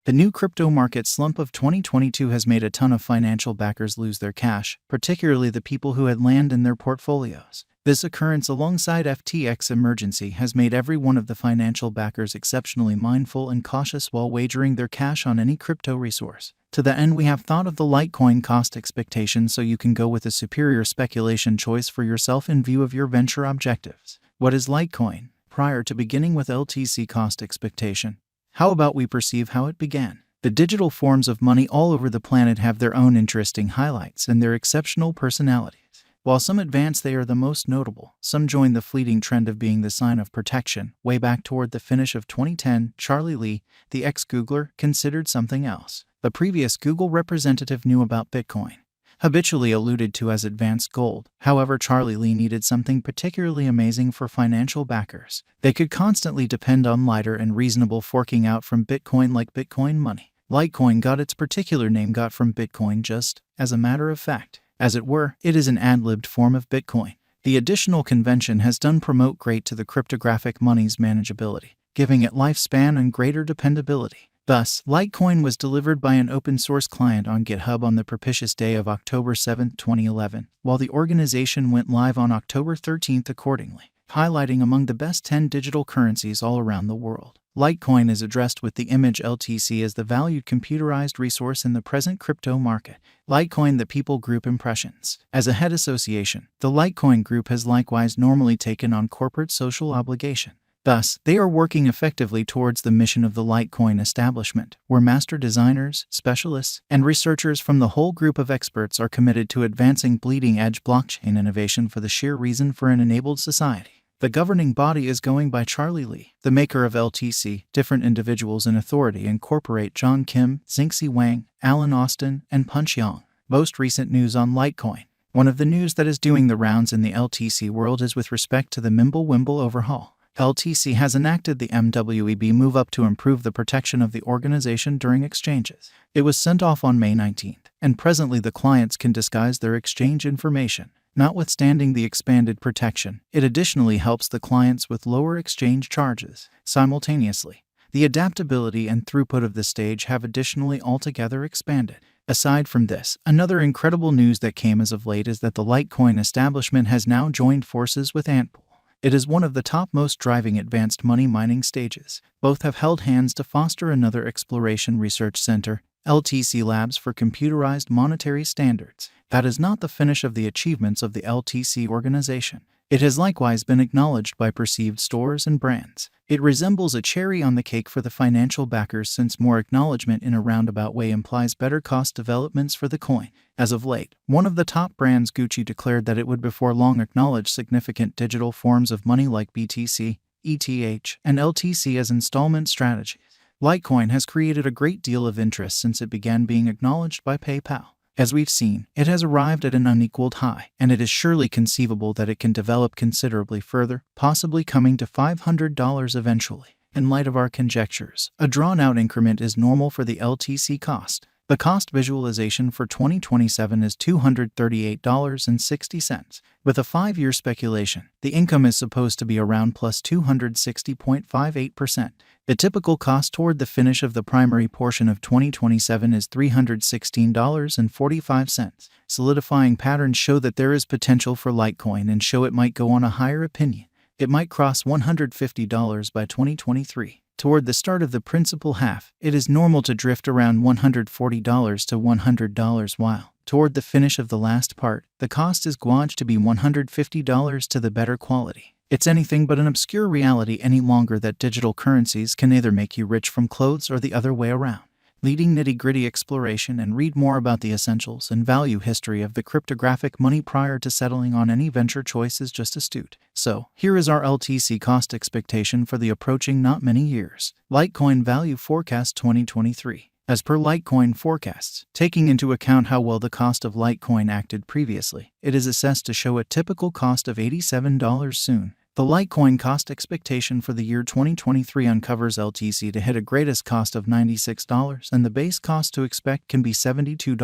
The new crypto market slump of 2022 has made a ton of financial backers lose their cash, particularly the people who had land in their portfolios. This occurrence alongside FTX emergency has made every one of the financial backers exceptionally mindful and cautious while wagering their cash on any crypto resource. To that end, we have thought of the Litecoin cost expectation so you can go with a superior speculation choice for yourself in view of your venture objectives. What is Litecoin? Prior to beginning with LTC cost expectation, how about we perceive how it began? The digital forms of money all over the planet have their own interesting highlights and their exceptional personalities. While some advance, they are the most notable. Some join the fleeting trend of being the sign of protection. Way back toward the finish of 2010, Charlie Lee, the ex-Googler, considered something else. The previous Google representative knew about Bitcoin, habitually alluded to as advanced gold. However, Charlie Lee needed something particularly amazing for financial backers. They could constantly depend on lighter and reasonable forking out from Bitcoin like Bitcoin money. Litecoin got its particular name got from Bitcoin just as a matter of fact. As it were, it is an ad-libbed form of Bitcoin. The additional convention has done promote great to the cryptographic money's manageability, giving it lifespan and greater dependability. Thus, Litecoin was delivered by an open-source client on GitHub on the propitious day of October 7, 2011, while the organization went live on October 13 accordingly, highlighting among the best 10 digital currencies all around the world. Litecoin is addressed with the image LTC as the valued computerized resource in the present crypto market. Litecoin, the People Group Impressions. As a head association, the Litecoin Group has likewise normally taken on corporate social obligation. Thus, they are working effectively towards the mission of the Litecoin establishment, where master designers, specialists, and researchers from the whole group of experts are committed to advancing bleeding-edge blockchain innovation for the sheer reason for an enabled society. The governing body is going by Charlie Lee, the maker of LTC. Different individuals in authority incorporate John Kim, Xingxi Wang, Alan Austin, and Punch Yang. Most recent news on Litecoin. One of the news that is doing the rounds in the LTC world is with respect to the Mimblewimble overhaul. LTC has enacted the MWEB move-up to improve the protection of the organization during exchanges. It was sent off on May 19th, and presently the clients can disguise their exchange information. Notwithstanding the expanded protection, it additionally helps the clients with lower exchange charges. Simultaneously, the adaptability and throughput of the stage have additionally altogether expanded. Aside from this, another incredible news that came as of late is that the Litecoin establishment has now joined forces with Antpool. It is one of the topmost driving advanced money mining stages. Both have held hands to foster another exploration research center, LTC Labs for Computerized Monetary Standards. That is not the finish of the achievements of the LTC organization. It has likewise been acknowledged by perceived stores and brands. It resembles a cherry on the cake for the financial backers, since more acknowledgement in a roundabout way implies better cost developments for the coin. As of late, one of the top brands, Gucci, declared that it would before long acknowledge significant digital forms of money like BTC, ETH, and LTC as installment strategies. Litecoin has created a great deal of interest since it began being acknowledged by PayPal. As we've seen, it has arrived at an unequaled high, and it is surely conceivable that it can develop considerably further, possibly coming to $500 eventually. In light of our conjectures, a drawn-out increment is normal for the LTC cost. The cost visualization for 2027 is $238.60. With a 5-year speculation, the income is supposed to be around plus 260.58%. The typical cost toward the finish of the primary portion of 2027 is $316.45. Solidifying patterns show that there is potential for Litecoin and show it might go on a higher opinion. It might cross $150 by 2023. Toward the start of the principal half, it is normal to drift around $140 to $100, while toward the finish of the last part, the cost is gauged to be $150 to the better quality. It's anything but an obscure reality any longer that digital currencies can either make you rich from clothes or the other way around. Leading nitty-gritty exploration and read more about the essentials and value history of the cryptographic money prior to settling on any venture choice is just astute. So, here is our LTC cost expectation for the approaching not many years. Litecoin Value Forecast 2023. As per Litecoin forecasts, taking into account how well the cost of Litecoin acted previously, it is assessed to show a typical cost of $87 soon. The Litecoin cost expectation for the year 2023 uncovers LTC to hit a greatest cost of $96 and the base cost to expect can be $72.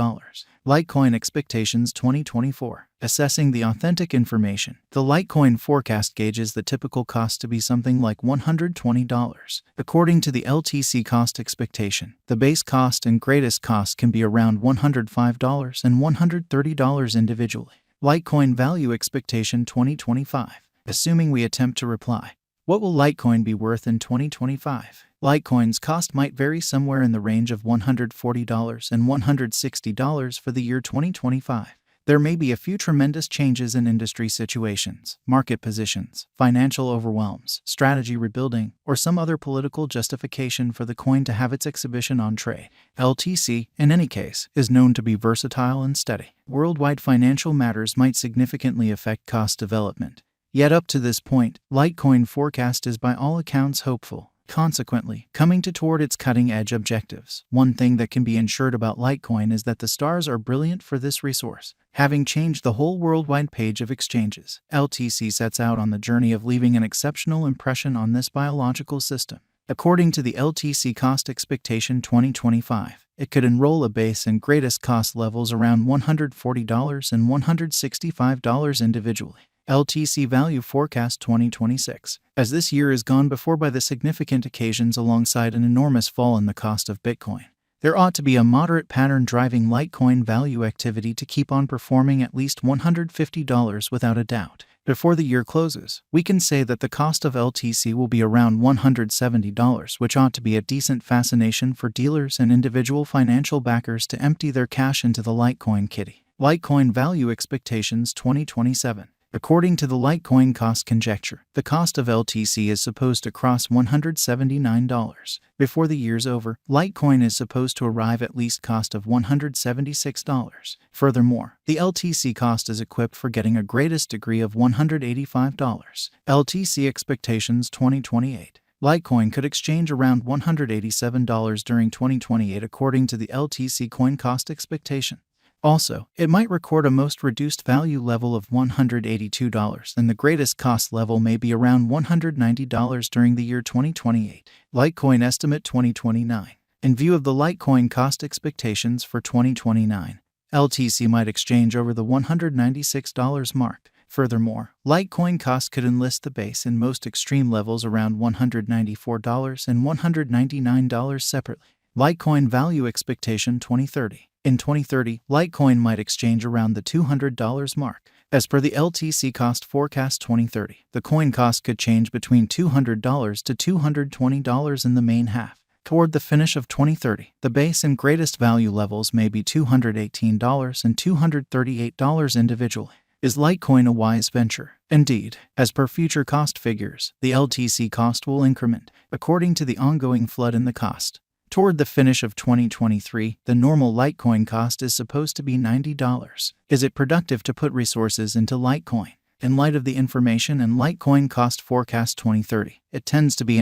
Litecoin expectations 2024. Assessing the authentic information. The Litecoin forecast gauges the typical cost to be something like $120. According to the LTC cost expectation, the base cost and greatest cost can be around $105 and $130 individually. Litecoin value expectation 2025. Assuming we attempt to reply, what will Litecoin be worth in 2025? Litecoin's cost might vary somewhere in the range of $140 and $160 for the year 2025. There may be a few tremendous changes in industry situations, market positions, financial overwhelms, strategy rebuilding, or some other political justification for the coin to have its exhibition on trade. LTC, in any case, is known to be versatile and steady. Worldwide financial matters might significantly affect cost development. Yet up to this point, Litecoin forecast is by all accounts hopeful, consequently, coming toward its cutting-edge objectives. One thing that can be ensured about Litecoin is that the stars are brilliant for this resource. Having changed the whole worldwide page of exchanges, LTC sets out on the journey of leaving an exceptional impression on this biological system. According to the LTC cost expectation 2025, it could enroll a base and greatest cost levels around $140 and $165 individually. LTC value forecast 2026. As this year is gone before by the significant occasions alongside an enormous fall in the cost of Bitcoin, there ought to be a moderate pattern driving Litecoin value activity to keep on performing at least $150 without a doubt. Before the year closes, we can say that the cost of LTC will be around $170, which ought to be a decent fascination for dealers and individual financial backers to empty their cash into the Litecoin kitty. Litecoin value expectations 2027. According to the Litecoin cost conjecture, the cost of LTC is supposed to cross $179. Before the year's over, Litecoin is supposed to arrive at least cost of $176. Furthermore, the LTC cost is equipped for getting a greatest degree of $185. LTC expectations 2028. Litecoin could exchange around $187 during 2028 according to the LTC coin cost expectation. Also, it might record a most reduced value level of $182, and the greatest cost level may be around $190 during the year 2028. Litecoin estimate 2029. In view of the Litecoin cost expectations for 2029, LTC might exchange over the $196 mark. Furthermore, Litecoin cost could enlist the base in most extreme levels around $194 and $199 separately. Litecoin value expectation 2030. In 2030, Litecoin might exchange around the $200 mark. As per the LTC cost forecast 2030, the coin cost could change between $200 to $220 in the main half. Toward the finish of 2030, the base and greatest value levels may be $218 and $238 individually. Is Litecoin a wise venture? Indeed, as per future cost figures, the LTC cost will increment, according to the ongoing flood in the cost. Toward the finish of 2023, the normal Litecoin cost is supposed to be $90. Is it productive to put resources into Litecoin? In light of the information and Litecoin cost forecast 2030, it tends to be